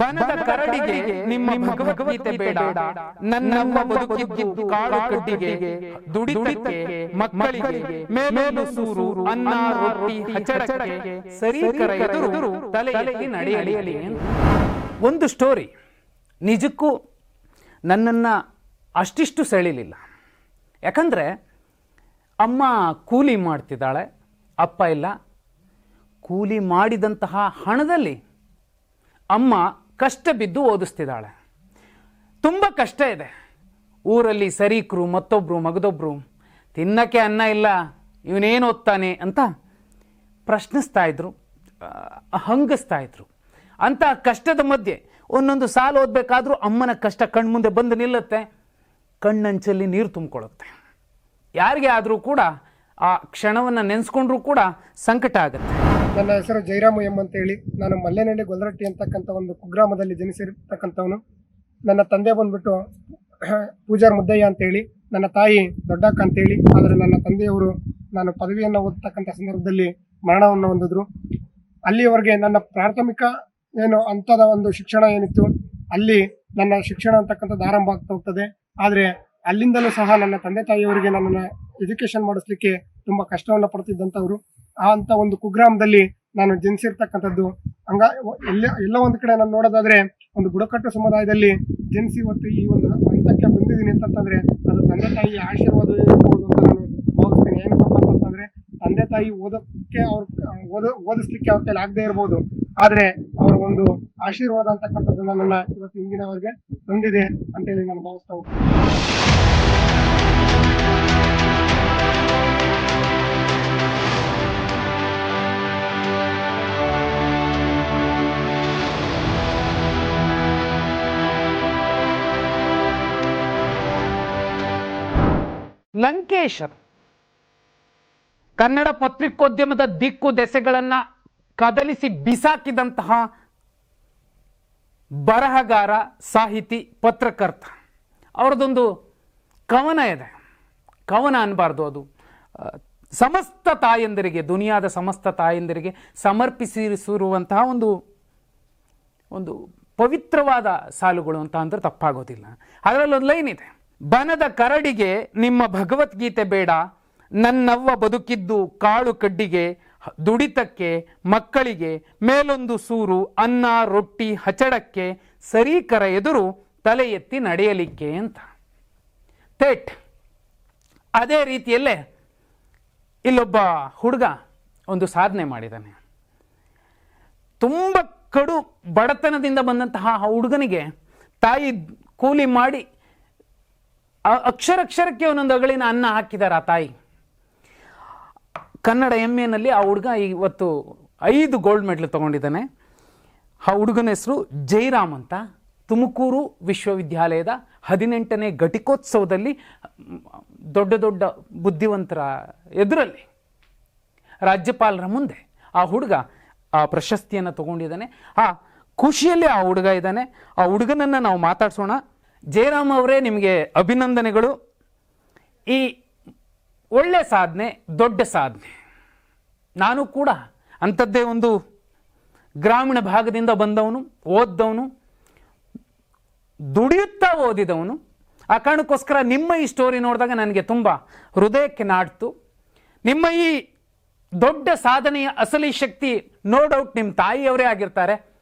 ಬನದ ಕರಡಿಗೆ ನಿಮ್ಮ ಭಗವದ್ಗೀತೆ ಬೇಡ, ನನ್ನವ್ವ ಬದುಕಿದ್ದು ಕಾಳು ಕಡ್ಡಿಗೆ, ದುಡಿತಕ್ಕೆ ಮಕ್ಕಳಿಗೆ, ಮೇಲೂ ಸೂರು ಅನ್ನ ರೊಟ್ಟಿ ಹಚ್ಚಡಕ್ಕೆ, ಸರೀಕರ ಎದುರು ತಲೆ ಎತ್ತಿ ನಡೆಯಲಿ. ಒಂದು ಸ್ಟೋರಿ ನಿಜಕ್ಕೂ ನನ್ನನ್ನು ಅಷ್ಟಿಷ್ಟು ಸೆಳಿಲಿಲ್ಲ. ಯಾಕಂದರೆ ಅಮ್ಮ ಕೂಲಿ ಮಾಡ್ತಿದ್ದಾಳೆ, ಅಪ್ಪ ಇಲ್ಲ. ಕೂಲಿ ಮಾಡಿದಂತಹ ಹಣದಲ್ಲಿ ಅಮ್ಮ ಕಷ್ಟ ಬಿದ್ದು ಓದಿಸ್ತಿದ್ದಾಳೆ. ತುಂಬ ಕಷ್ಟ ಇದೆ. ಊರಲ್ಲಿ ಸರೀಕರು ಮತ್ತೊಬ್ಬರು ಮಗದೊಬ್ಬರು ತಿನ್ನಕ್ಕೆ ಅನ್ನ ಇಲ್ಲ, ಇವನೇನು ಓದ್ತಾನೆ ಅಂತ ಪ್ರಶ್ನಿಸ್ತಾ ಇದ್ರು, ಹಂಗಿಸ್ತಾ ಇದ್ರು. ಅಂಥ ಕಷ್ಟದ ಮಧ್ಯೆ ಒಂದೊಂದು ಸಾಲು ಓದಬೇಕಾದ್ರೂ ಅಮ್ಮನ ಕಷ್ಟ ಕಣ್ಮುಂದೆ ಬಂದು ನಿಲ್ಲುತ್ತೆ, ಕಣ್ಣಂಚಲ್ಲಿ ನೀರು ತುಂಬಿಕೊಳ್ಳುತ್ತೆ. ಯಾರಿಗೆ ಆದರೂ ಕೂಡ ಆ ಕ್ಷಣವನ್ನು ನೆನೆಸ್ಕೊಂಡ್ರೂ ಕೂಡ ಸಂಕಟ ಆಗುತ್ತೆ. ನನ್ನ ಹೆಸರು ಜೈರಾಮು ಎಂ ಅಂತ ಹೇಳಿ, ನಾನು ಮಲ್ಲೇನಹಳ್ಳಿ ಗೊಲ್ಲರಟ್ಟಿ ಅಂತಕ್ಕಂಥ ಒಂದು ಕುಗ್ರಾಮದಲ್ಲಿ ಜನಿಸಿರ್ತಕ್ಕಂಥವನು. ನನ್ನ ತಂದೆ ಬಂದ್ಬಿಟ್ಟು ಪೂಜಾರ್ ಮುದ್ದಯ್ಯ ಅಂತೇಳಿ, ನನ್ನ ತಾಯಿ ದೊಡ್ಡಕ್ಕ ಅಂತೇಳಿ. ಆದರೆ ನನ್ನ ತಂದೆಯವರು ನಾನು ಪದವಿಯನ್ನು ಓದ್ತಕ್ಕಂಥ ಸಂದರ್ಭದಲ್ಲಿ ಮರಣವನ್ನು ಹೊಂದಿದ್ರು. ಅಲ್ಲಿಯವರೆಗೆ ನನ್ನ ಪ್ರಾಥಮಿಕ ಹಂತದ ಒಂದು ಶಿಕ್ಷಣ ಏನಿತ್ತು, ಅಲ್ಲಿ ನನ್ನ ಶಿಕ್ಷಣ ಅಂತಕ್ಕಂಥದ್ದು ಆರಂಭ ಆಗ್ತಾ ಹೋಗ್ತದೆ. ಆದರೆ ಅಲ್ಲಿಂದಲೂ ಸಹ ನನ್ನ ತಂದೆ ತಾಯಿಯವರಿಗೆ ನನ್ನನ್ನು ಎಜುಕೇಷನ್ ಮಾಡಿಸ್ಲಿಕ್ಕೆ ತುಂಬ ಕಷ್ಟವನ್ನು ಪಡ್ತಿದ್ದಂಥವ್ರು. ಅಂತ ಒಂದು ಕುಗ್ರಾಮದಲ್ಲಿ ನಾನು ಜನಿಸಿರ್ತಕ್ಕಂಥದ್ದು. ಎಲ್ಲ ಒಂದು ಕಡೆ ನಾನು ನೋಡೋದಾದ್ರೆ ಒಂದು ಬುಡಕಟ್ಟು ಸಮುದಾಯದಲ್ಲಿ ಜನಿಸಿ ಇವತ್ತು ಈ ಒಂದು ಹಂತಕ್ಕೆ ಬಂದಿದ್ದೀನಿ ಅಂತಂದ್ರೆ ಅದು ತಂದೆ ತಾಯಿ ಆಶೀರ್ವಾದ ಇರ್ಬೋದು ಅಂತ ನಾನು ಭಾವಿಸ್ತೀನಿ. ಏನಕ್ಕಪ್ಪ ಅಂತಂದ್ರೆ ತಂದೆ ತಾಯಿ ಓದಿಸ್ಲಿಕ್ಕೆ ಅವ್ರ ಕೈಲಿ ಆಗದೆ ಇರ್ಬೋದು, ಆದ್ರೆ ಅವರ ಒಂದು ಆಶೀರ್ವಾದ ಅಂತಕ್ಕಂಥದ್ದು ನನ್ನನ್ನ ಇವತ್ತು ಇಂದಿನವರೆಗೆ ತಂದಿದೆ ಅಂತೇಳಿ ನಾನು ಭಾವಿಸ್ತಾ ಹೋಗ್ತೀನಿ. ಲಂಕೇಶ್ ಕನ್ನಡ ಪತ್ರಿಕೋದ್ಯಮದ ದಿಕ್ಕು ದೆಸೆಗಳನ್ನು ಕದಲಿಸಿ ಬಿಸಾಕಿದಂತಹ ಬರಹಗಾರ, ಸಾಹಿತಿ, ಪತ್ರಕರ್ತ. ಅವರದೊಂದು ಕವನ ಇದೆ, ಕವನ ಅನ್ಬಾರ್ದು, ಅದು ಸಮಸ್ತ ತಾಯಂದಿರಿಗೆ, ದುನಿಯಾದ ಸಮಸ್ತ ತಾಯಂದಿರಿಗೆ ಸಮರ್ಪಿಸಿರುವಂತಹ ಒಂದು ಪವಿತ್ರವಾದ ಸಾಲುಗಳು ಅಂತ ಅಂದ್ರೆ ತಪ್ಪಾಗೋದಿಲ್ಲ. ಅದರಲ್ಲೊಂದು ಲೈನ್ ಇದೆ, ಬನದ ಕರಡಿಗೆ ನಿಮ್ಮ ಭಗವದ್ಗೀತೆ ಬೇಡ, ನನ್ನವ್ವ ಬದುಕಿದ್ದು ಕಾಳು ಕಡ್ಡಿಗೆ, ದುಡಿತಕ್ಕೆ ಮಕ್ಕಳಿಗೆ, ಮೇಲೊಂದು ಸೂರು ಅನ್ನ ರೊಟ್ಟಿ ಹಚಡಕ್ಕೆ, ಸರೀಕರ ಎದುರು ತಲೆ ಎತ್ತಿ ನಡೆಯಲಿಕ್ಕೆ ಅಂತ. ಥೇಟ್ ಅದೇ ರೀತಿಯಲ್ಲೇ ಇಲ್ಲೊಬ್ಬ ಹುಡುಗ ಒಂದು ಸಾಧನೆ ಮಾಡಿದ್ದಾನೆ. ತುಂಬ ಕಡು ಬಡತನದಿಂದ ಬಂದಂತಹ ಆ ಹುಡುಗನಿಗೆ ತಾಯಿ ಕೂಲಿ ಮಾಡಿ ಅಕ್ಷರಕ್ಕೆ ಒಂದೊಂದು ಅಗಳಿನ ಅನ್ನ ಹಾಕಿದ್ದಾರೆ ಆ ತಾಯಿ. ಕನ್ನಡ MAನಲ್ಲಿ ಆ ಹುಡುಗ ಇವತ್ತು 5 ಗೋಲ್ಡ್ ಮೆಡಲ್ ತಗೊಂಡಿದ್ದಾನೆ. ಆ ಹುಡುಗನ ಹೆಸರು ಜೈರಾಮ್ ಅಂತ. ತುಮಕೂರು ವಿಶ್ವವಿದ್ಯಾಲಯದ 18ನೇ ಘಟಿಕೋತ್ಸವದಲ್ಲಿ ದೊಡ್ಡ ದೊಡ್ಡ ಬುದ್ಧಿವಂತರ ಎದುರಲ್ಲಿ ರಾಜ್ಯಪಾಲರ ಮುಂದೆ ಆ ಹುಡುಗ ಆ ಪ್ರಶಸ್ತಿಯನ್ನು ತಗೊಂಡಿದ್ದಾನೆ. ಆ ಖುಷಿಯಲ್ಲಿ ಆ ಹುಡುಗ ಇದ್ದಾನೆ. ಆ ಹುಡುಗನನ್ನು ನಾವು ಮಾತಾಡ್ಸೋಣ. ಜಯರಾಮ್ ಅವರೇ, ನಿಮಗೆ ಅಭಿನಂದನೆಗಳು. ಈ ಒಳ್ಳೆ ಸಾಧನೆ, ದೊಡ್ಡ ಸಾಧನೆ. ನಾನು ಕೂಡ ಅಂಥದ್ದೇ ಒಂದು ಗ್ರಾಮೀಣ ಭಾಗದಿಂದ ಬಂದವನು, ಓದ್ದವನು, ದುಡಿಯುತ್ತಾ ಓದಿದವನು. ಆ ಕಾರಣಕ್ಕೋಸ್ಕರ ನಿಮ್ಮ ಈ ಸ್ಟೋರಿ ನೋಡಿದಾಗ ನನಗೆ ತುಂಬ ಹೃದಯಕ್ಕೆ ನಾಡ್ತು. ನಿಮ್ಮ ಈ ದೊಡ್ಡ ಸಾಧನೆಯ ಅಸಲಿ ಶಕ್ತಿ ನೋ ಡೌಟ್ ನಿಮ್ಮ ತಾಯಿಯವರೇ ಆಗಿರ್ತಾರೆ.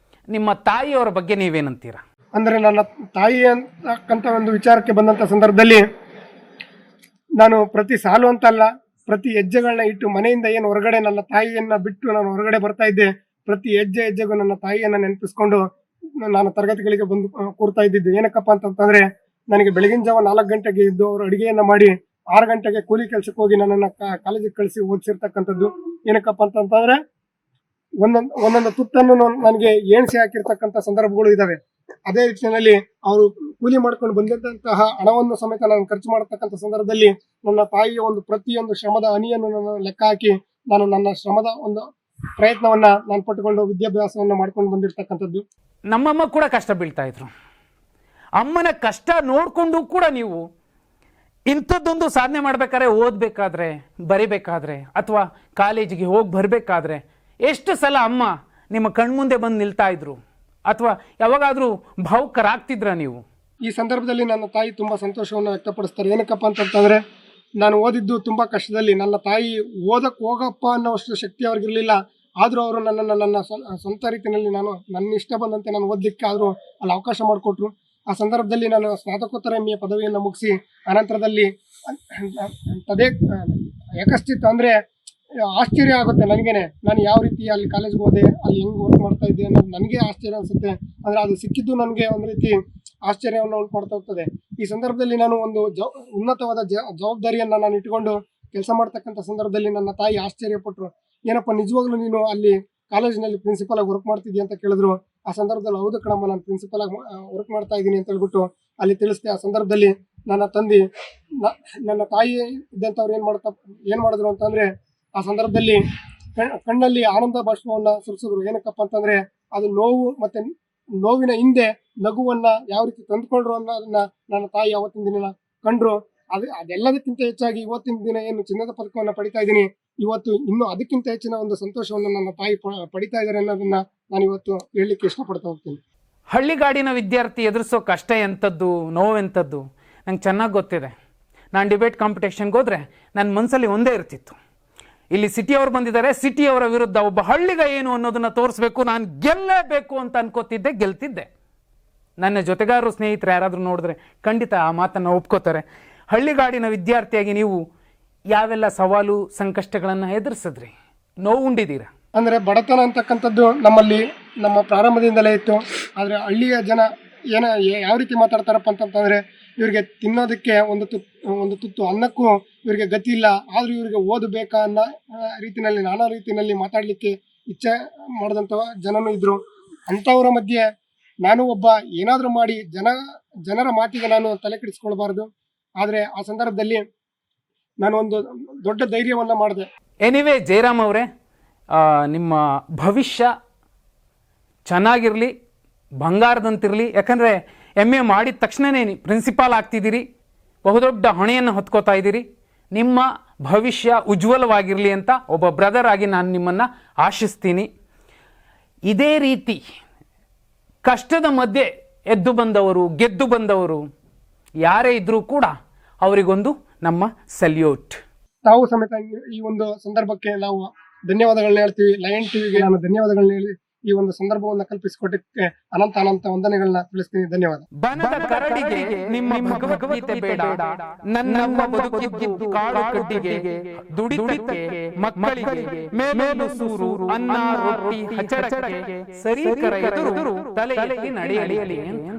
ನಿಮ್ಮ ತಾಯಿಯವರ ಬಗ್ಗೆ ನೀವೇನಂತೀರಾ? ಅಂದರೆ ನನ್ನ ತಾಯಿ ಅಂತಕ್ಕಂಥ ಒಂದು ವಿಚಾರಕ್ಕೆ ಬಂದಂಥ ಸಂದರ್ಭದಲ್ಲಿ ನಾನು ಪ್ರತಿ ಸಾಲು ಅಂತಲ್ಲ, ಪ್ರತಿ ಹೆಜ್ಜೆಗಳನ್ನ ಇಟ್ಟು ಮನೆಯಿಂದ ಏನು ಹೊರಗಡೆ ನನ್ನ ತಾಯಿಯನ್ನು ಬಿಟ್ಟು ನಾನು ಹೊರಗಡೆ ಬರ್ತಾ ಇದ್ದೆ, ಪ್ರತಿ ಹೆಜ್ಜೆಗೂ ನನ್ನ ತಾಯಿಯನ್ನು ನೆನಪಿಸ್ಕೊಂಡು ನಾನು ತರಗತಿಗಳಿಗೆ ಬಂದು ಕೂರ್ತಾ ಇದ್ದಿದ್ದು. ಏನಕ್ಕಪ್ಪ ಅಂತಂತಂದರೆ ನನಗೆ ಬೆಳಗಿನ ಜಾವ 4 ಗಂಟೆಗೆ ಇದ್ದು ಅವರು ಅಡುಗೆಯನ್ನು ಮಾಡಿ 6 ಗಂಟೆಗೆ ಕೂಲಿ ಕೆಲಸಕ್ಕೆ ಹೋಗಿ ನನ್ನನ್ನು ಕಾಲೇಜಿಗೆ ಕಳಿಸಿ ಓದಿಸಿರ್ತಕ್ಕಂಥದ್ದು. ಏನಕ್ಕಪ್ಪ ಅಂತಂತಂದರೆ ಒಂದೊಂದು ತುತ್ತನ್ನು ನನಗೆ ಎಣಿಸಿ ಹಾಕಿರ್ತಕ್ಕಂಥ ಸಂದರ್ಭಗಳು ಇದ್ದಾವೆ. ಅದೇ ರೀತಿಯಲ್ಲಿ ಅವರು ಕೂಲಿ ಮಾಡ್ಕೊಂಡು ಬಂದಿದ್ದಂತಹ ಹಣವನ್ನು ಸಮೇತ ನಾನು ಖರ್ಚು ಮಾಡತಕ್ಕಂಥ ಸಂದರ್ಭದಲ್ಲಿ ನನ್ನ ತಾಯಿಯ ಒಂದು ಪ್ರತಿಯೊಂದು ಶ್ರಮದ ಹನಿಯನ್ನು ನಾನು ಲೆಕ್ಕ ಹಾಕಿ ನಾನು ನನ್ನ ಶ್ರಮದ ಒಂದು ಪ್ರಯತ್ನವನ್ನ ನಾನು ಪಟ್ಟುಕೊಂಡು ವಿದ್ಯಾಭ್ಯಾಸವನ್ನು ಮಾಡ್ಕೊಂಡು ಬಂದಿರತಕ್ಕಂಥದ್ದು. ನಮ್ಮಮ್ಮ ಕೂಡ ಕಷ್ಟ ಬೀಳ್ತಾ ಇದ್ರು. ಅಮ್ಮನ ಕಷ್ಟ ನೋಡಿಕೊಂಡು ಕೂಡ ನೀವು ಇಂಥದ್ದೊಂದು ಸಾಧನೆ ಮಾಡಬೇಕಾದ್ರೆ, ಓದಬೇಕಾದ್ರೆ, ಬರಿಬೇಕಾದ್ರೆ ಅಥವಾ ಕಾಲೇಜಿಗೆ ಹೋಗಿ ಬರಬೇಕಾದ್ರೆ ಎಷ್ಟು ಸಲ ಅಮ್ಮ ನಿಮ್ಮ ಕಣ್ಮುಂದೆ ಬಂದು ನಿಲ್ತಾ ಇದ್ರು, ಅಥವಾ ಯಾವಾಗಾದರೂ ಭಾವುಕರಾಗ್ತಿದ್ರಾ ನೀವು? ಈ ಸಂದರ್ಭದಲ್ಲಿ ನನ್ನ ತಾಯಿ ತುಂಬ ಸಂತೋಷವನ್ನು ವ್ಯಕ್ತಪಡಿಸ್ತಾರೆ. ಏನಕ್ಕಪ್ಪ ಅಂತಂತಂದರೆ, ನಾನು ಓದಿದ್ದು ತುಂಬ ಕಷ್ಟದಲ್ಲಿ. ನನ್ನ ತಾಯಿ ಓದಕ್ಕೆ ಹೋಗಪ್ಪ ಅನ್ನೋಷ್ಟು ಶಕ್ತಿ ಅವ್ರಿಗಿರಲಿಲ್ಲ. ಆದರೂ ಅವರು ನನ್ನನ್ನು ನನ್ನ ಸ್ವಂತ ರೀತಿಯಲ್ಲಿ ನನ್ನ ಇಷ್ಟ ಬಂದಂತೆ ನಾನು ಓದಲಿಕ್ಕೆ ಆದರೂ ಅಲ್ಲಿ ಅವಕಾಶ ಮಾಡಿಕೊಟ್ರು. ಆ ಸಂದರ್ಭದಲ್ಲಿ ನಾನು ಸ್ನಾತಕೋತ್ತರ MA ಪದವಿಯನ್ನು ಮುಗಿಸಿ ಅನಂತರದಲ್ಲಿ ಯಕಶ್ಚಿತ್ ಅಂದರೆ ಆಶ್ಚರ್ಯ ಆಗುತ್ತೆ ನನಗೇನೆ. ನಾನು ಯಾವ ರೀತಿ ಅಲ್ಲಿ ಕಾಲೇಜ್ಗೆ ಹೋದೆ, ಅಲ್ಲಿ ಹೆಂಗೆ ವರ್ಕ್ ಮಾಡ್ತಾ ಇದ್ದೆ ಅನ್ನೋದು ನನಗೆ ಆಶ್ಚರ್ಯ ಅನಿಸುತ್ತೆ. ಅಂದರೆ ಅದು ಸಿಕ್ಕಿದ್ದು ನನಗೆ ಒಂದು ರೀತಿ ಆಶ್ಚರ್ಯವನ್ನು ಉಂಟು ಮಾಡ್ತಾ ಹೋಗ್ತದೆ. ಈ ಸಂದರ್ಭದಲ್ಲಿ ನಾನು ಒಂದು ಉನ್ನತವಾದ ಜವಾಬ್ದಾರಿಯನ್ನು ನಾನು ಇಟ್ಕೊಂಡು ಕೆಲಸ ಮಾಡ್ತಕ್ಕಂಥ ಸಂದರ್ಭದಲ್ಲಿ ನನ್ನ ತಾಯಿ ಆಶ್ಚರ್ಯಪಟ್ಟರು. ಏನಪ್ಪ ನಿಜವಾಗ್ಲೂ ನೀನು ಅಲ್ಲಿ ಕಾಲೇಜಿನಲ್ಲಿ ಪ್ರಿನ್ಸಿಪಲ್ ಆಗಿ ವರ್ಕ್ ಮಾಡ್ತಿದ್ಯಾ ಅಂತ ಕೇಳಿದ್ರು. ಆ ಸಂದರ್ಭದಲ್ಲಿ ಹೌದು ಕಣಮ್ಮ, ನಾನು ಪ್ರಿನ್ಸಿಪಲ್ ಆಗಿ ವರ್ಕ್ ಮಾಡ್ತಾ ಇದ್ದೀನಿ ಅಂತ ಹೇಳ್ಬಿಟ್ಟು ಅಲ್ಲಿ ತಿಳಿಸ್ದೆ. ಆ ಸಂದರ್ಭದಲ್ಲಿ ನನ್ನ ತಂದೆ ನನ್ನ ತಾಯಿ ಇದ್ದಂಥವ್ರು ಏನು ಮಾಡಿದ್ರು ಅಂತಂದರೆ, ಆ ಸಂದರ್ಭದಲ್ಲಿ ಕಣ್ಣಲ್ಲಿ ಆನಂದ ಬಾಷ್ಪವನ್ನು ಸುರಿಸಿದ್ರು. ಏನಕ್ಕಪ್ಪ ಅಂತಂದರೆ, ಅದು ನೋವು ಮತ್ತು ನೋವಿನ ಹಿಂದೆ ನಗುವನ್ನು ಯಾವ ರೀತಿ ತಂದುಕೊಂಡ್ರು ಅನ್ನೋದನ್ನ ನನ್ನ ತಾಯಿ ಅವತ್ತಿನ ದಿನ ಕಂಡ್ರು. ಅದೆಲ್ಲದಕ್ಕಿಂತ ಹೆಚ್ಚಾಗಿ ಇವತ್ತಿನ ದಿನ ಏನು ಚಿನ್ನದ ಪದಕವನ್ನು ಪಡಿತಾ ಇದ್ದೀನಿ, ಇವತ್ತು ಇನ್ನೂ ಅದಕ್ಕಿಂತ ಹೆಚ್ಚಿನ ಒಂದು ಸಂತೋಷವನ್ನು ನನ್ನ ತಾಯಿ ಪಡಿತಾ ಇದ್ದಾರೆ ಅನ್ನೋದನ್ನ ನಾನು ಇವತ್ತು ಹೇಳಲಿಕ್ಕೆ ಇಷ್ಟಪಡ್ತಾ ಹೋಗ್ತೀನಿ. ಹಳ್ಳಿಗಾಡಿನ ವಿದ್ಯಾರ್ಥಿ ಎದುರಿಸೋ ಕಷ್ಟ ಎಂಥದ್ದು, ನೋವೆಂಥದ್ದು ನಂಗೆ ಚೆನ್ನಾಗಿ ಗೊತ್ತಿದೆ. ನಾನು ಡಿಬೇಟ್ ಕಾಂಪಿಟೇಷನ್ಗೆ ಹೋದರೆ ನನ್ನ ಮನಸ್ಸಲ್ಲಿ ಒಂದೇ ಇರ್ತಿತ್ತು, ಇಲ್ಲಿ ಸಿಟಿಯವರು ಬಂದಿದ್ದಾರೆ, ಸಿಟಿಯವರ ವಿರುದ್ಧ ಒಬ್ಬ ಹಳ್ಳಿಗ ಏನು ಅನ್ನೋದನ್ನು ತೋರಿಸ್ಬೇಕು, ನಾನು ಗೆಲ್ಲಬೇಕು ಅಂತ ಅನ್ಕೋತಿದ್ದೆ, ಗೆಲ್ತಿದ್ದೆ. ನನ್ನ ಜೊತೆಗಾರರು ಸ್ನೇಹಿತರು ಯಾರಾದರೂ ನೋಡಿದ್ರೆ ಖಂಡಿತ ಆ ಮಾತನ್ನು ಒಪ್ಕೋತಾರೆ. ಹಳ್ಳಿಗಾಡಿನ ವಿದ್ಯಾರ್ಥಿಯಾಗಿ ನೀವು ಯಾವೆಲ್ಲ ಸವಾಲು ಸಂಕಷ್ಟಗಳನ್ನು ಎದುರಿಸಿದ್ರಿ, ನೋವು ಉಂಡಿದ್ದೀರಾ? ಅಂದರೆ ಬಡತನ ಅಂತಕ್ಕಂಥದ್ದು ನಮ್ಮ ಪ್ರಾರಂಭದಿಂದಲೇ ಇತ್ತು. ಆದರೆ ಹಳ್ಳಿಯ ಜನ ಯಾವ ರೀತಿ ಮಾತಾಡ್ತಾರಪ್ಪ ಅಂತಂತಂದರೆ, ಇವರಿಗೆ ತಿನ್ನೋದಕ್ಕೆ ಒಂದು ತುತ್ತು ಅನ್ನಕ್ಕೂ ಇವರಿಗೆ ಗತಿ ಇಲ್ಲ, ಆದರೂ ಇವರಿಗೆ ಓದಬೇಕಾ ಅನ್ನೋ ರೀತಿಯಲ್ಲಿ ನಾನಾ ರೀತಿಯಲ್ಲಿ ಮಾತಾಡಲಿಕ್ಕೆ ಇಚ್ಛೆ ಮಾಡಿದಂಥ ಜನನೂ ಇದ್ದರು. ಅಂಥವರ ಮಧ್ಯೆ ನಾನು ಒಬ್ಬ ಏನಾದರೂ ಮಾಡಿ ಜನರ ಮಾತಿಗೆ ನಾನು ತಲೆ ಕೆಡಿಸ್ಕೊಳ್ಬಾರ್ದು. ಆದರೆ ಆ ಸಂದರ್ಭದಲ್ಲಿ ನಾನು ಒಂದು ದೊಡ್ಡ ಧೈರ್ಯವನ್ನು ಮಾಡಿದೆ. ಎನಿವೇ ಜಯರಾಮ್ ಅವರೇ, ನಿಮ್ಮ ಭವಿಷ್ಯ ಚೆನ್ನಾಗಿರಲಿ, ಬಂಗಾರದಂತಿರಲಿ. ಯಾಕಂದರೆ MA ಮಾಡಿದ ತಕ್ಷಣವೇ ಪ್ರಿನ್ಸಿಪಾಲ್ ಆಗ್ತಿದ್ದೀರಿ, ಬಹುದೊಡ್ಡ ಹೊಣೆಯನ್ನು ಹೊತ್ಕೋತಾ ಇದ್ದೀರಿ. ನಿಮ್ಮ ಭವಿಷ್ಯ ಉಜ್ವಲವಾಗಿರಲಿ ಅಂತ ಒಬ್ಬ ಬ್ರದರ್ ಆಗಿ ನಾನು ನಿಮ್ಮನ್ನು ಆಶಿಸ್ತೀನಿ. ಇದೇ ರೀತಿ ಕಷ್ಟದ ಮಧ್ಯೆ ಎದ್ದು ಬಂದವರು, ಗೆದ್ದು ಬಂದವರು ಯಾರೇ ಇದ್ದರೂ ಕೂಡ ಅವರಿಗೊಂದು ನಮ್ಮ ಸಲ್ಯೂಟ್. ತಾವು ಸಮೇತ ಈ ಒಂದು ಸಂದರ್ಭಕ್ಕೆ ನಾವು ಧನ್ಯವಾದಗಳನ್ನ ಹೇಳ್ತೀವಿ. ಲಯನ್ ಟಿವಿಗೆ ನಾನು ಧನ್ಯವಾದಗಳನ್ನ ಹೇಳಿ ಈ ಒಂದು ಸಂದರ್ಭವನ್ನು ಕಲ್ಪಿಸಿಕೊಟ್ಟಕ್ಕೆ ಅನಂತ ವಂದನೆಗಳನ್ನ ತಿಳಿಸ್ತೀನಿ. ಧನ್ಯವಾದ. ಬನದ ಕರಡಿಗೆ ನಿಮ್ಮ ಭಗವದ್ಗೀತೆ ಬೇಡ, ನನ್ನ ಬದುಕಿದ್ದು ಕಾಡು ಕಡ್ಡಿಗೆ, ದುಡಿತಕ್ಕೆ ಮಕ್ಕಳಿಗೆ ಮೇಲು ಸೂರು ಅನ್ನ ರೊಟ್ಟಿ ಹಚ್ಚಡಕ್ಕೆ ಸರಿ ಕರ ಎದುರು ತಲೆ ಎತ್ತಿ ನಡೆಯಲಿ ಅಂತ